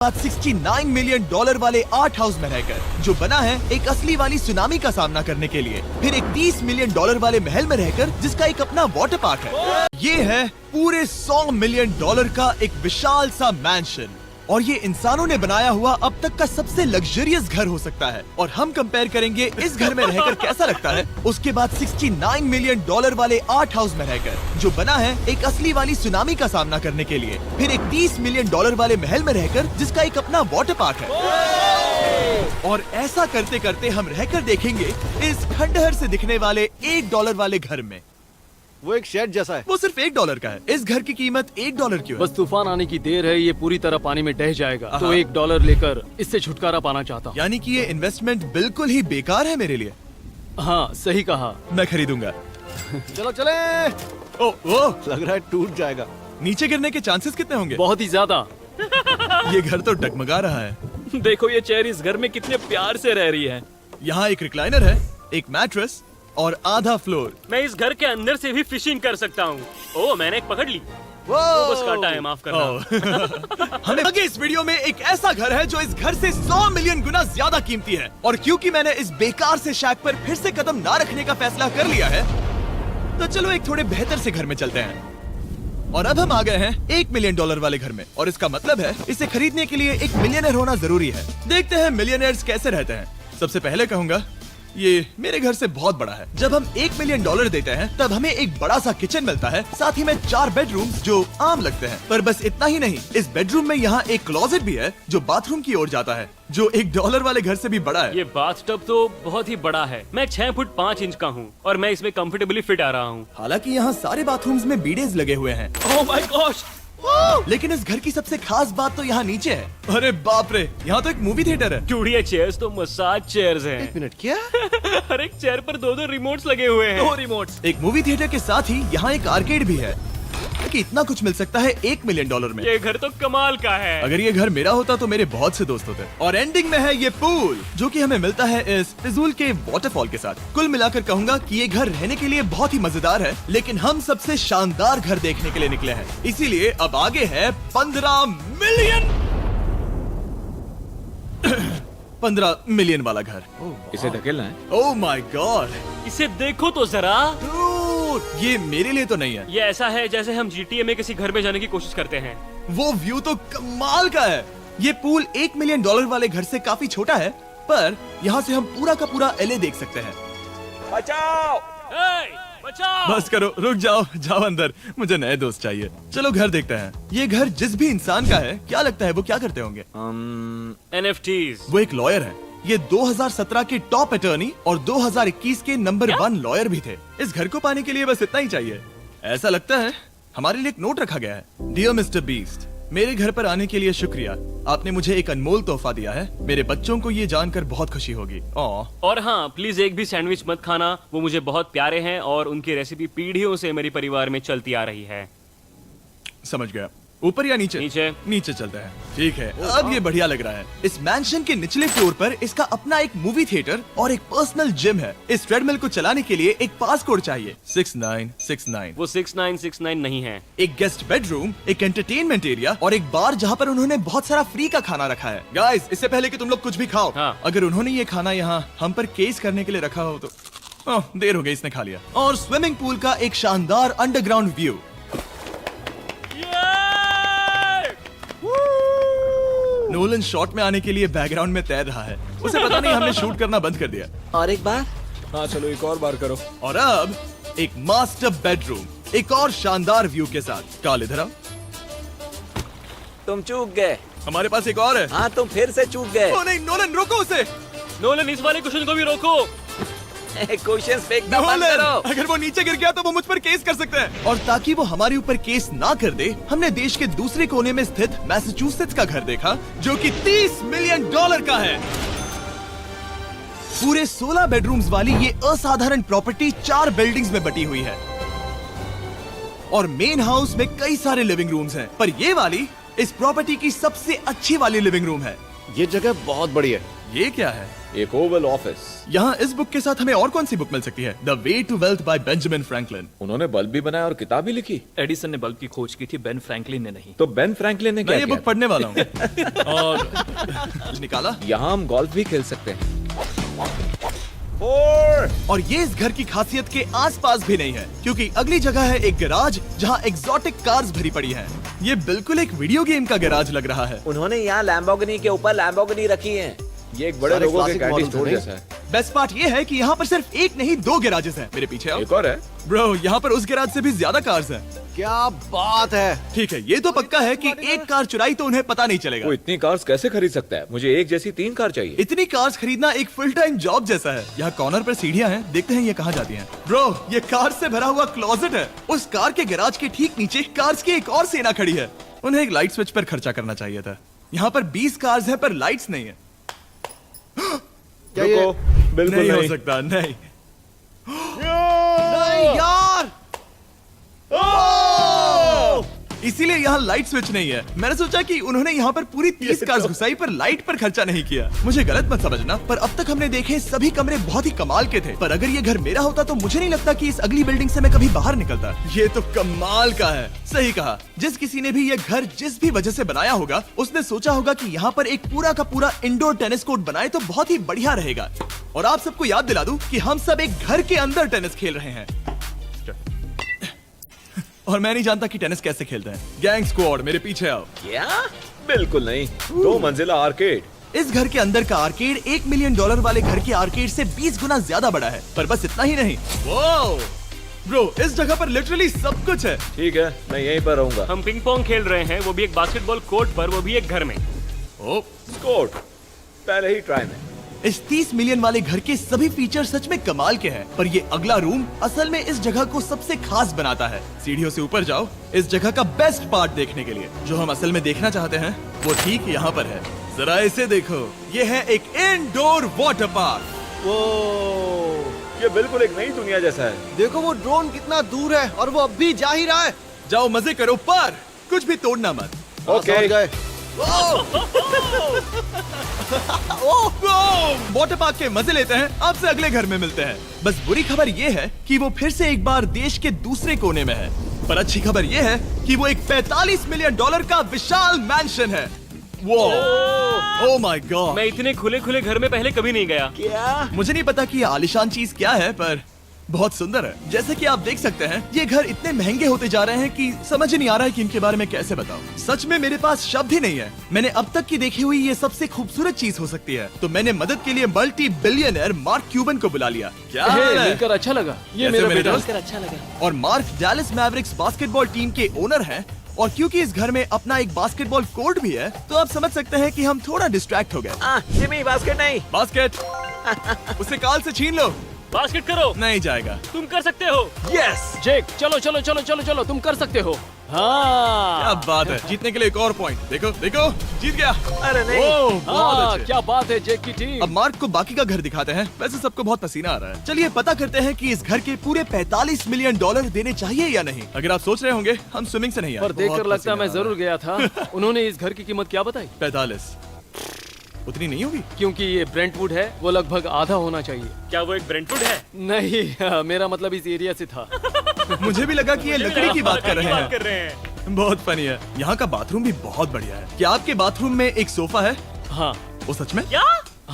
$69 million वाले art house में रहकर, जो बना है एक असली वाली सुनामी का सामना करने के लिए। फिर एक $30 मिलियन वाले महल में रहकर, जिसका एक अपना वाटर पार्क है। ये है पूरे $100 मिलियन का एक विशाल सा मैंशन, और ये इंसानों ने बनाया हुआ अब तक का सबसे लग्जरियस घर हो सकता है। और हम कंपेयर करेंगे इस घर में रहकर कैसा लगता है उसके बाद $69 मिलियन वाले आर्ट हाउस में रहकर, जो बना है एक असली वाली सुनामी का सामना करने के लिए। फिर एक $30 मिलियन वाले महल में रहकर, जिसका एक अपना वाटर पार्क है। और ऐसा करते करते हम रहकर देखेंगे इस खंडहर से दिखने वाले $1 वाले घर में। वो एक शेड जैसा है। वो सिर्फ $1 का है। इस घर की कीमत $1 क्यों है? बस तूफान आने की देर है, ये पूरी तरह पानी में ढह जाएगा, तो $1 लेकर इससे छुटकारा पाना चाहता हूँ। यानी कि ये इन्वेस्टमेंट बिल्कुल ही बेकार है मेरे लिए। हाँ, सही कहा। मैं खरीदूंगा। चलो चले। ओ, लग रहा है टूट जाएगा। नीचे गिरने के चांसेस कितने होंगे? बहुत ही ज्यादा। ये घर तो डगमगा रहा है। देखो ये चेयर इस घर में कितने प्यार से रह रही है। यहाँ एक रिक्लाइनर है, एक मैट्रेस और आधा फ्लोर। मैं इस घर के अंदर से भी फिशिंग कर सकता हूँ। ओह, मैंने एक पकड़ ली। वो बस काटा है, माफ करना। हमें आगे इस वीडियो में एक ऐसा घर है जो इस घर से 100 मिलियन गुना ज्यादा कीमती है। और क्योंकि मैंने इस बेकार से शैक पर फिर से कदम ना रखने का फैसला कर लिया है, तो चलो एक थोड़े बेहतर से घर में चलते हैं। और अब हम आ गए हैं $1 मिलियन वाले घर में, और इसका मतलब है इसे खरीदने के लिए एक मिलियनर होना जरूरी है। देखते हैं मिलियनर्स कैसे रहते हैं। सबसे पहले कहूंगा, ये मेरे घर से बहुत बड़ा है। जब हम $1 मिलियन देते हैं, तब हमें एक बड़ा सा किचन मिलता है, साथ ही में 4 बेडरूम्स जो आम लगते हैं। पर बस इतना ही नहीं, इस बेडरूम में यहाँ एक क्लोजेट भी है जो बाथरूम की ओर जाता है, जो $1 वाले घर से भी बड़ा है। ये बाथटब तो बहुत ही बड़ा है। मैं 6 फुट 5 इंच का हूँ और मैं इसमें कंफर्टेबली फिट आ रहा हूँ। हालांकि यहाँ सारे बाथरूम्स में बीडेज लगे हुए हैं। Oh my gosh! लेकिन इस घर की सबसे खास बात तो यहाँ नीचे है। अरे बाप रे, यहाँ तो एक मूवी थिएटर है। टूड, ये चेयर्स तो मसाज चेयर्स हैं। एक मिनट, क्या? हर एक चेयर पर 2-2 रिमोट्स लगे हुए हैं। 2 रिमोट्स। एक मूवी थिएटर के साथ ही यहाँ एक आर्केड भी है। कि इतना कुछ मिल सकता है $1 मिलियन में। ये घर तो कमाल का है। अगर ये घर मेरा होता तो मेरे बहुत से दोस्त होते। और एंडिंग में है ये पूल, जो कि हमें मिलता है इस फिजूल के वाटरफॉल के साथ। कुल मिलाकर कहूंगा कि ये घर रहने के लिए बहुत ही मजेदार है, लेकिन हम सबसे शानदार घर देखने के लिए निकले हैं। इसीलिए अब आगे है 15 मिलियन वाला घर। इसे धकेलना है। ओह माय गॉड, इसे देखो तो जरा। ये मेरे लिए तो नहीं है। ये ऐसा है जैसे हम GTA में किसी घर में जाने की कोशिश करते हैं। वो व्यू तो कमाल का है। ये पूल $1 मिलियन वाले घर से काफी छोटा है, पर यहाँ से हम पूरा का पूरा LA देख सकते हैं। बचाओ! बचाओ! बस करो, रुक जाओ, जाओ अंदर, मुझे नए दोस्त चाहिए। चलो घर देखते हैं। ये घर जिस भी इंसान का है, क्या लगता है वो क्या करते होंगे? NFTs। वो एक लॉयर है। ये 2017 के टॉप अटर्नी और 2021 के नंबर 1 लॉयर भी थे। इस घर को पाने के लिए बस इतना ही चाहिए। ऐसा लगता है हमारे लिए एक नोट रखा गया है। डियर मिस्टर बीस्ट, मेरे घर पर आने के लिए शुक्रिया। आपने मुझे एक अनमोल तोहफा दिया है। मेरे बच्चों को ये जानकर बहुत खुशी होगी। और हाँ, प्लीज एक भी सैंडविच मत खाना। वो मुझे बहुत प्यारे हैं और उनकी रेसिपी पीढ़ियों से मेरे परिवार में चलती आ रही है। समझ गया। ऊपर या नीचे? नीचे। नीचे चलते हैं। ठीक है, अब ये बढ़िया लग रहा है। इस मैंशन के निचले फ्लोर पर इसका अपना एक मूवी थिएटर और एक पर्सनल जिम है। इस ट्रेडमिल को चलाने के लिए एक पास कोड चाहिए, 6969। वो 6969 नहीं है। एक गेस्ट बेडरूम, एक एंटरटेनमेंट एरिया और एक बार जहाँ पर उन्होंने बहुत सारा फ्री का खाना रखा है। गाइस, इससे पहले कि तुम लोग कुछ भी खाओ, हाँ। अगर उन्होंने ये खाना यहाँ हम पर केस करने के लिए रखा हो तो देर हो गई, इसने खा लिया। और स्विमिंग पूल का एक शानदार अंडरग्राउंड व्यू। नोलन शॉट में आने के लिए बैकग्राउंड में तैर रहा है। उसे पता नहीं हमने शूट करना बंद कर दिया। और एक बार? हाँ चलो, एक और बार करो। और अब एक मास्टर बेडरूम, एक और शानदार व्यू के साथ। काल इधर आओ। तुम चूक गए। हमारे पास एक और है। हाँ, तुम फिर से चूक गए। ओ नहीं, नोलन रोको उसे। नोलन, इस वाले क्वेश्चन को भी रोको। क्वेश्चन फेंकना बंद नोलन, करो। अगर वो नीचे गिर गया तो वो मुझ पर केस कर सकते हैं। और ताकि वो हमारे ऊपर केस ना कर दे, हमने देश के दूसरे कोने में स्थित मैसाचुसेट्स का घर देखा, जो कि $30 मिलियन का है। पूरे 16 बेडरूम्स वाली ये असाधारण प्रॉपर्टी 4 बिल्डिंग्स में बटी हुई है। और मेन हाउस में कई सारे लिविंग रूम्स हैं, पर ये वाली इस प्रॉपर्टी की सबसे अच्छी वाली लिविंग रूम है। ये जगह बहुत बड़ी है। ये क्या है? एक ओवल ऑफिस। यहाँ इस बुक के साथ हमें और कौन सी बुक मिल सकती है? The way to wealth by Benjamin Franklin. उन्होंने बल्ब भी बनाया और किताब भी लिखी। एडिसन ने बल्ब की खोज की थी, बेन फ्रैंकलिन ने नहीं। तो बेन फ्रैंकलिन ने मैं क्या ये किया? बुक पढ़ने वाला हूँ। और निकाला। यहाँ हम गोल्फ भी खेल सकते हैं। और ये इस घर की खासियत के आसपास भी नहीं है, क्योंकि अगली जगह है एक गैराज जहाँ एग्जॉटिक कार्स भरी पड़ी हैं। ये बिल्कुल एक वीडियो गेम का गैराज लग रहा है। उन्होंने यहाँ लैम्बोर्गिनी के ऊपर लैम्बोर्गिनी रखी है। ये एक बड़े सारे लोगों के classic कैंडी models स्टोर हैं, जैसा है। बेस्ट पार्ट ये है कि यहाँ पर सिर्फ एक नहीं 2 गैराजेस हैं। मेरे पीछे आओ। एक और है। ब्रो, यहाँ पर उस गैराज से भी ज्यादा कार्स हैं। क्या बात है। ठीक है, ये तो पक्का है कि एक कार चुराई तो उन्हें पता नहीं चलेगा। वो इतनी कार्स कैसे खरीद सकता है? मुझे एक जैसी 3 कार चाहिए। इतनी कार्स खरीदना एक फुल टाइम जॉब जैसा है। यहाँ कॉर्नर पर सीढ़ियाँ हैं, देखते हैं ये कहाँ जाती हैं। ब्रो, ये कार से भरा हुआ क्लोजेट है। उस कार के गैराज के ठीक नीचे कार्स की एक और सेना खड़ी है। उन्हें एक लाइट स्विच पर खर्चा करना चाहिए था। यहाँ पर 20 कार्स हैं पर लाइट्स नहीं है। क्या ये? रुको, बिल्कुल नहीं हो नहीं। सकता, नहीं। नहीं यार। इसीलिए यहाँ लाइट स्विच नहीं है। मैंने सोचा कि उन्होंने यहाँ पर पूरी 30 कार्स घुसाई पर लाइट पर खर्चा नहीं किया। मुझे गलत मत समझना, पर अब तक हमने देखे सभी कमरे बहुत ही कमाल के थे। पर अगर ये घर मेरा होता तो मुझे नहीं लगता कि इस अगली बिल्डिंग से मैं कभी बाहर निकलता। ये तो कमाल का है। सही कहा। जिस किसी ने भी ये घर जिस भी वजह से बनाया होगा, उसने सोचा होगा कि यहाँ पर एक पूरा का पूरा इंडोर टेनिस कोर्ट बनाए तो बहुत ही बढ़िया रहेगा। और आप सबको याद दिला दूं कि हम सब एक घर के अंदर टेनिस खेल रहे हैं। और मैं नहीं जानता कि टेनिस कैसे खेलते हैं। गैंग स्क्वाड, मेरे पीछे आओ। क्या? बिल्कुल नहीं। 2 मंजिला आर्केड। इस घर के अंदर का आर्केड $1 मिलियन वाले घर के आर्केड से 20 गुना ज्यादा बड़ा है। पर बस इतना ही नहीं। वाओ! ब्रो, इस जगह पर लिटरली सब कुछ है। ठीक है, मैं यहीं पर रहूंगा। हम पिंग पोंग खेल रहे हैं, वो भी एक बास्केटबॉल कोर्ट पर, वो भी एक घर में। ओ, स्कोर पहले ही ट्राई में। इस 30 मिलियन वाले घर के सभी फीचर सच में कमाल के हैं। पर ये अगला रूम असल में इस जगह को सबसे खास बनाता है। सीढ़ियों से ऊपर जाओ इस जगह का बेस्ट पार्ट देखने के लिए। जो हम असल में देखना चाहते हैं वो ठीक यहाँ पर है। जरा इसे देखो, ये है एक इंडोर वाटर पार्क। वो ये बिल्कुल एक नई दुनिया जैसा है। देखो वो ड्रोन कितना दूर है और वो अब भी जा ही रहा है। जाओ मजे करो, पर कुछ भी तोड़ना मत। ओके। समझ गए। वाटर पार्क के मजे लेते हैं। आपसे अगले घर में मिलते हैं। बस बुरी खबर ये है कि वो फिर से एक बार देश के दूसरे कोने में है। पर अच्छी खबर ये है कि वो एक $45 मिलियन का विशाल मैंशन है। वो ओह माय गॉड। मैं इतने खुले खुले घर में पहले कभी नहीं गया। क्या? मुझे नहीं पता कि ये आलिशान चीज क्या है, पर बहुत सुंदर है। जैसे कि आप देख सकते हैं, ये घर इतने महंगे होते जा रहे हैं कि समझ ही नहीं आ रहा है कि इनके बारे में कैसे बताऊं। सच में मेरे पास शब्द ही नहीं है। मैंने अब तक की देखी हुई ये सबसे खूबसूरत चीज हो सकती है। तो मैंने मदद के लिए मल्टी बिलियनर मार्क क्यूबन को बुला लिया। क्या हे, हाल है? मिलकर अच्छा लगा। ये कैसे मेरा मेरे बेटा। दोस्त? अच्छा लगा। और mark Dallas Mavericks basketball team के ओनर हैं। और क्योंकि इस घर में अपना एक बास्केटबॉल कोर्ट भी है, तो आप समझ सकते हैं कि हम थोड़ा डिस्ट्रैक्ट हो गए। जिमी, बास्केट नहीं। बास्केट उसे काल से छीन लो। बास्केट करो, नहीं जाएगा। तुम कर सकते हो। यस, जेक, चलो चलो चलो चलो चलो, तुम कर सकते हो। क्या हाँ बात है। जीतने के लिए एक और पॉइंट। देखो देखो, जीत गया। अरे नहीं। ओह, बहुत हाँ, अच्छे। क्या बात है जेक की टीम। अब मार्क को बाकी का घर दिखाते हैं। वैसे सबको बहुत पसीना आ रहा है। चलिए पता करते हैं कि इस घर के पूरे $45 मिलियन देने चाहिए या नहीं। अगर आप सोच रहे होंगे हम स्विमिंग से नहीं आए, पर देखकर बहुत लगता है मैं पसीना आ जरूर गया था। उन्होंने इस घर की कीमत क्या बताई? रहा है। 45 उतनी नहीं होगी। क्योंकि ये ब्रेंटवुड है, वो लगभग आधा होना चाहिए। क्या वो एक ब्रेंटवुड है? नहीं, मेरा मतलब इस एरिया से था। मुझे भी लगा कि ये लकड़ी की बात कर रहे बात कर हैं। रहे हैं। बहुत फनी है। यहाँ का बाथरूम भी बहुत बढ़िया है। क्या आपके बाथरूम में एक सोफा है? हाँ, वो सच में? क्या?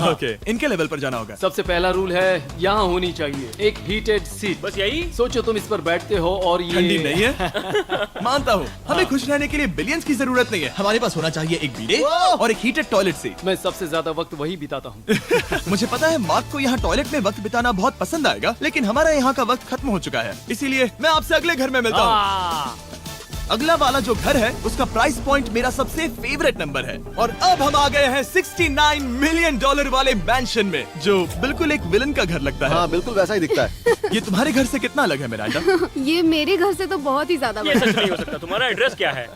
ओके, इनके लेवल पर जाना होगा। सबसे पहला रूल है यहाँ होनी चाहिए एक हीटेड सीट। बस यही? सोचो तुम इस पर बैठते हो और ये ठंडी नहीं है। मानता हूँ, हमें खुश रहने के लिए बिलियंस की जरूरत नहीं है। हमारे पास होना चाहिए एक बीडे और एक हीटेड टॉयलेट सीट। मैं सबसे ज्यादा वक्त वही बिताता हूँ। मुझे पता है मार्क को यहाँ टॉयलेट में वक्त बिताना बहुत पसंद आएगा, लेकिन हमारा यहाँ का वक्त खत्म हो चुका है। इसीलिए मैं आपसे अगले घर में मिलता हूँ। अगला वाला जो घर है उसका प्राइस पॉइंट मेरा सबसे फेवरेट नंबर है। और अब हम आ गए हैं $69 मिलियन वाले मैंशन में, जो बिल्कुल एक विलन का घर लगता है। हाँ बिल्कुल वैसा ही दिखता है। ये तुम्हारे घर से कितना अलग है मिरांडा? ये मेरे घर से तो बहुत ही ज्यादा ये बड़ा सच नहीं हो सकता। तुम्हारा एड्रेस क्या है?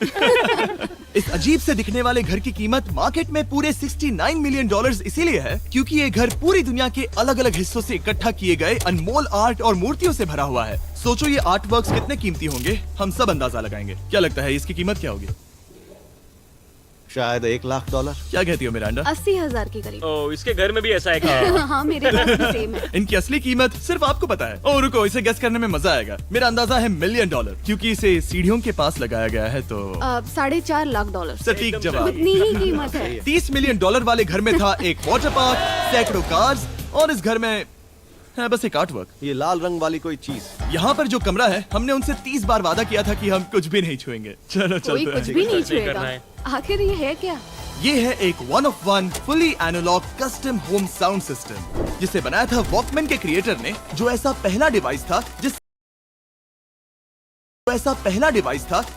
इस अजीब से दिखने वाले घर की कीमत मार्केट में पूरे $69 मिलियन इसीलिए है क्योंकि ये घर पूरी दुनिया के अलग अलग हिस्सों से इकट्ठा किए गए अनमोल आर्ट और मूर्तियों से भरा हुआ है। सोचो ये आर्ट वर्क्स कितने कीमती होंगे, हम सब अंदाजा लगाएंगे। क्या लगता है इसकी कीमत क्या होगी? शायद $1,00,000। क्या कहती हो मिरांडा? 80,000 के करीब। ओ, इसके घर में भी ऐसा है क्या? हाँ मेरे पास भी सेम है। इनकी असली कीमत सिर्फ आपको पता है। ओ रुको, इसे गेस करने में मजा आएगा। मेरा अंदाजा है $1 मिलियन, क्योंकि इसे सीढ़ियों के पास लगाया गया है तो। $4.5 लाख। सटीक जवाब। उतनी ही कीमत है। $30 मिलियन वाले घर में था एक वाटर पार्क, सैकड़ों कार्स, और इस घर में है बस एक आर्ट वर्क। ये लाल रंग वाली कोई चीज। यहाँ पर जो कमरा है, हमने उनसे 30 बार वादा किया था कि हम कुछ भी नहीं छुएंगे। चलो कोई चलते कुछ हैं। भी नहीं नहीं करना छुएगा। है। आखिर ये है क्या? ये है एक 1 of 1 fully analog custom home sound system, जिसे बनाया था वॉकमैन के क्रिएटर ने, जो ऐसा पहला डिवाइस था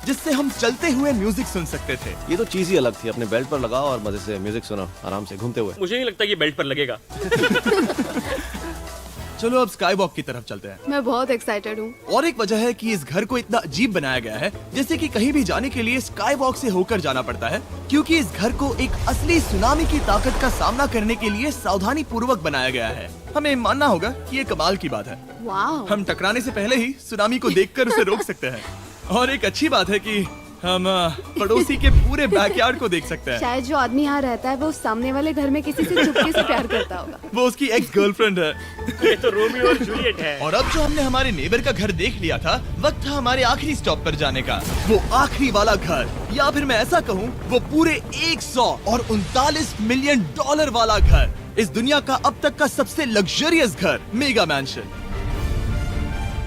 जिससे हम चलते हुए म्यूजिक सुन सकते थे। ये तो चीज ही अलग थी। अपने बेल्ट पर लगाओ और मजे से म्यूजिक सुनो आराम से घूमते हुए। मुझे नहीं लगता ये बेल्ट पर लगेगा। चलो अब स्काई वॉक की तरफ चलते हैं। मैं बहुत एक्साइटेड हूँ। और एक वजह है कि इस घर को इतना अजीब बनाया गया है, जैसे कि कहीं भी जाने के लिए स्काई वॉक से होकर जाना पड़ता है, क्योंकि इस घर को एक असली सुनामी की ताकत का सामना करने के लिए सावधानी पूर्वक बनाया गया है। हमें मानना होगा कि ये कमाल की बात है। वाह। हम टकराने से पहले ही सुनामी को देखकर उसे रोक सकते हैं। और एक अच्छी बात है कि हम पड़ोसी के पूरे बैकयार्ड को देख सकते हैं। शायद जो आदमी यहाँ रहता है वो उस सामने वाले घर में किसी से चुपके से प्यार करता होगा। वो उसकी एक्स गर्लफ्रेंड है। ये तो रोमियो और जूलियट है। और अब जो हमने हमारे नेबर का घर देख लिया था, वक्त था हमारे आखिरी स्टॉप पर जाने का। वो आखिरी वाला घर, या फिर मैं ऐसा कहूँ, वो पूरे 139 मिलियन डॉलर वाला घर। इस दुनिया का अब तक का सबसे लग्जरियस घर, मेगा मैंशन।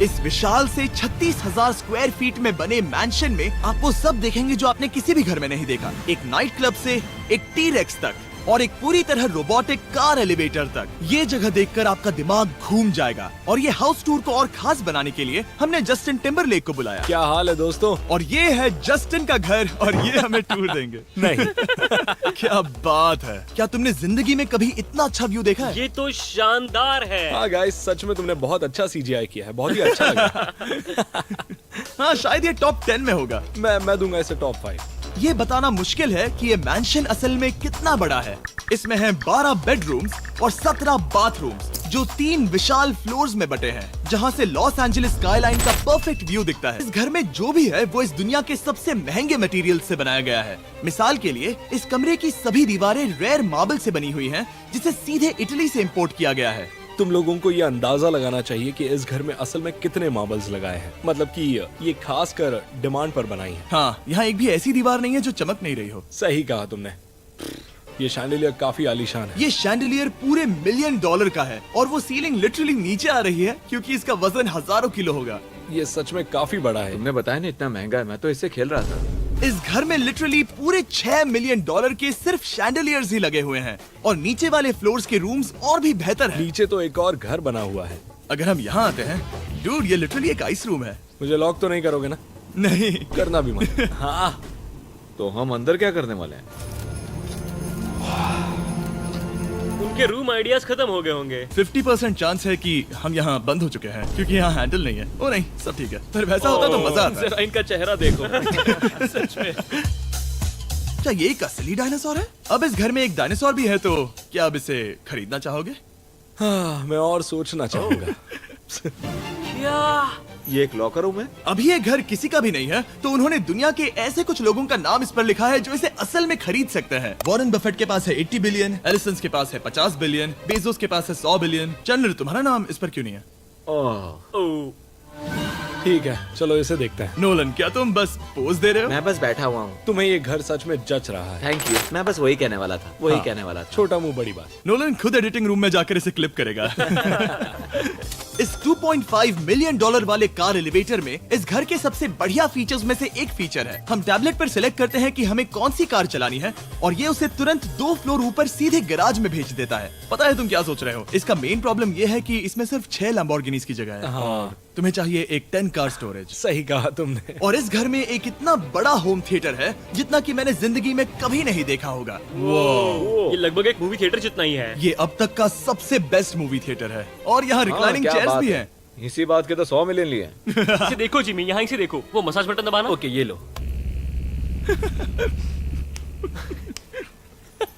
इस विशाल से 36,000 स्क्वायर फीट में बने मैंशन में आप वो सब देखेंगे जो आपने किसी भी घर में नहीं देखा। एक नाइट क्लब से एक टी-रेक्स तक, और एक पूरी तरह रोबोटिक कार एलिवेटर तक। ये जगह देखकर आपका दिमाग घूम जाएगा। और ये हाउस टूर को और खास बनाने के लिए हमने जस्टिन टिम्बरलेक को बुलाया। क्या हाल है दोस्तों? और ये है जस्टिन का घर, और ये हमें टूर देंगे। नहीं। क्या बात है! क्या तुमने जिंदगी में कभी इतना अच्छा व्यू देखा है? ये तो शानदार है। हाँ गाइस, सच में तुमने बहुत अच्छा CGI किया है। बहुत ही अच्छा लगा। हाँ, शायद ये टॉप 10 में होगा। मैं दूंगा इसे टॉप 5। ये बताना मुश्किल है कि ये मैंशन असल में कितना बड़ा है। इसमें है 12 बेडरूम्स और 17 बाथरूम्स, जो 3 विशाल फ्लोर्स में बटे हैं, जहां से लॉस एंजलिस स्काईलाइन का परफेक्ट व्यू दिखता है। इस घर में जो भी है वो इस दुनिया के सबसे महंगे मटेरियल से बनाया गया है। मिसाल के लिए, इस कमरे की सभी दीवारें रेयर मार्बल से बनी हुई हैं, जिसे सीधे इटली से इंपोर्ट किया गया है। तुम लोगों को ये अंदाजा लगाना चाहिए कि इस घर में असल में कितने मार्बल्स लगाए हैं। मतलब कि ये खास कर डिमांड पर बनाई है। हाँ, यहाँ एक भी ऐसी दीवार नहीं है जो चमक नहीं रही हो। सही कहा तुमने। ये शैंडिलियर काफी आलीशान है। ये शैंडिलियर पूरे $1 मिलियन का है, और वो सीलिंग लिटरली नीचे आ रही है, क्योंकि इसका वजन हजारों किलो होगा। ये सच में काफी बड़ा है। तुमने बताया ना इतना महंगा है, मैं तो इससे खेल रहा था। इस घर में लिटरली पूरे $6 मिलियन के सिर्फ शैंडिलियर्स ही लगे हुए हैं, और नीचे वाले फ्लोर्स के रूम्स और भी बेहतर हैं। नीचे तो एक और घर बना हुआ है। अगर हम यहाँ आते हैं, डूड, ये लिटरली एक आइस रूम है। मुझे लॉक तो नहीं करोगे ना? नहीं करना भी मत। हाँ, तो हम अंदर क्या करने वाले हैं? उनके रूम आइडियाज खत्म हो गए होंगे। 50% चांस है कि हम यहाँ बंद हो चुके हैं, क्योंकि यहाँ हैंडल नहीं है। ओ नहीं, सब ठीक है। पर वैसा होता तो मजा आता। जरा इनका चेहरा देखो। सच में। क्या ये एक असली डायनासोर है? अब इस घर में एक डायनासोर भी है, तो क्या अब इसे खरीदना चाहोगे? हाँ, मैं और सोचना चाहूंगा। ये एक लॉकर रूम है? अभी ये घर किसी का भी नहीं है, तो उन्होंने दुनिया के ऐसे कुछ लोगों का नाम इस पर लिखा है जो इसे असल में खरीद सकते हैं। वॉरेन बफेट के पास है 80 बिलियन, एलिसन के पास है 50 बिलियन, बेजोस के पास है 100 बिलियन। चंद्र, तुम्हारा नाम इस पर क्यों नहीं है? ओह, ठीक है, चलो इसे देखते हैं। नोलन, क्या तुम बस पोज दे रहे हो? मैं बस बैठा हुआ हूँ। तुम्हें ये घर सच में जच रहा है। Thank you. मैं बस वही कहने वाला था। वही कहने वाला था। छोटा मुंह बड़ी बात। नोलन खुद एडिटिंग रूम में जाकर इसे क्लिप करेगा। इस $2.5 मिलियन वाले कार एलिवेटर में इस घर के सबसे बढ़िया फीचर्स में से एक फीचर है। हम टैबलेट पर सिलेक्ट करते हैं कि हमें कौन सी कार चलानी है, और ये उसे तुरंत 2 फ्लोर ऊपर सीधे गैराज में भेज देता है। पता है तुम क्या सोच रहे हो? इसका मेन प्रॉब्लम ये है कि इसमें सिर्फ 6 लैम्बोर्गिनीज की जगह है। हाँ, तुम्हें चाहिए एक 10 कार स्टोरेज। सही कहा तुमने। और इस घर में एक इतना बड़ा होम थिएटर है जितना कि मैंने जिंदगी में कभी नहीं देखा होगा। ये लगभग एक मूवी थिएटर जितना ही है। ये अब तक का सबसे बेस्ट मूवी थिएटर है, और यहाँ रिक्लाइनिंग क्या चेयर्स बात भी है। हैं। इसी बात के तो 100 मिलियन लिए हैं। इसे देखो जिमी, यहाँ इसे देखो। वो मसाज बटन दबाना। ओके, ये लो।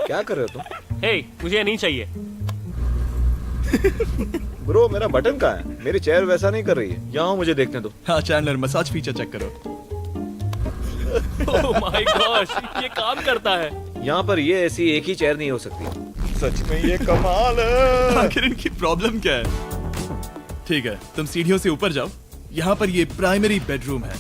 क्या कर रहे हो तुम? हे, मुझे ये नहीं चाहिए। ब्रो, मेरा बटन कहाँ है? मेरी चेयर वैसा नहीं कर रही है। यहाँ मुझे देखने दो। हाँ चैंडलर, मसाज फीचर चेक करो। ओह माय गॉश, ये काम करता है। यहाँ पर ये ऐसी एक ही चेयर नहीं हो सकती। सच में ये कमाल है। आखिर इनकी प्रॉब्लम क्या है? ठीक है, तुम सीढ़ियों से ऊपर जाओ। यहाँ पर ये प्राइमरी बेडरूम है।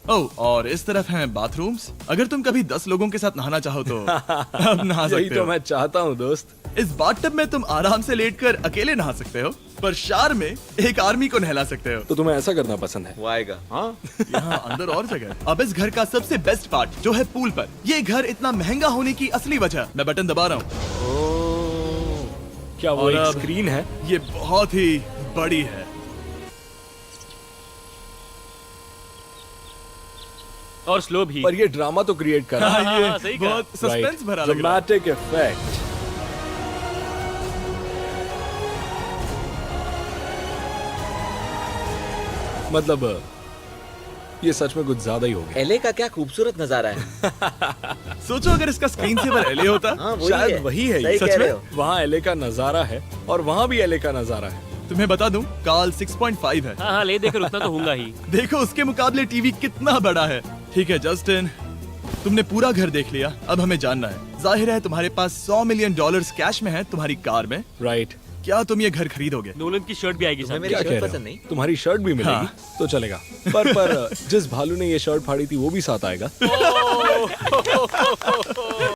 ओह, और इस तरफ हैं बाथरूम्स। अगर तुम कभी 10 लोगों के साथ नहाना चाहो तो अब नहा यही सकते तो हो। मैं चाहता हूँ दोस्त। इस बाथटब में तुम आराम से लेटकर अकेले नहा सकते हो, पर शार में एक आर्मी को नहला सकते हो। तो तुम्हें ऐसा करना पसंद है? वो आएगा। हाँ यहाँ अंदर और जगह है। अब इस घर का सबसे बेस्ट पार्ट जो है पूल पर। ये घर इतना महंगा होने की असली वजह, मैं बटन दबा रहा हूँ। क्या वो और एक अब- स्क्रीन है? ये बहुत ही बड़ी है। और स्लो भी। पर ये ड्रामा तो क्रिएट कर रहा है। हाँ, ये सही कहा। बहुत सस्पेंस भरा लग रहा है। Dramatic effect. मतलब ये सच में कुछ ज्यादा ही हो गया। एले का क्या खूबसूरत नजारा है। सोचो अगर इसका स्क्रीन सेवर एलए होता। हाँ वही शायद है। वही है ये। सही सच कह रहे में? हो। वहाँ एले का नजारा है और वहाँ भी एले का नजारा है। तुम्हें बता दूं, काल 6.5 है। हाँ हाँ, ले देकर उतना तो होगा ही। देखो उसके मुकाबले टीवी कितना बड़ा है। ठीक है जस्टिन, तुमने पूरा घर देख लिया। अब हमें जानना है, जाहिर है तुम्हारे पास $100 मिलियन कैश में है तुम्हारी कार में। राइट। क्या तुम ये घर खरीदोगे? नोलन की शर्ट भी आएगी तुम्हें साथ। मेरी क्या शर्ट कह रहे पसंद हो? नहीं? तुम्हारी शर्ट भी मिलेगी हाँ। तो चलेगा। पर जिस भालू ने ये शर्ट फाड़ी थी वो भी साथ आएगा।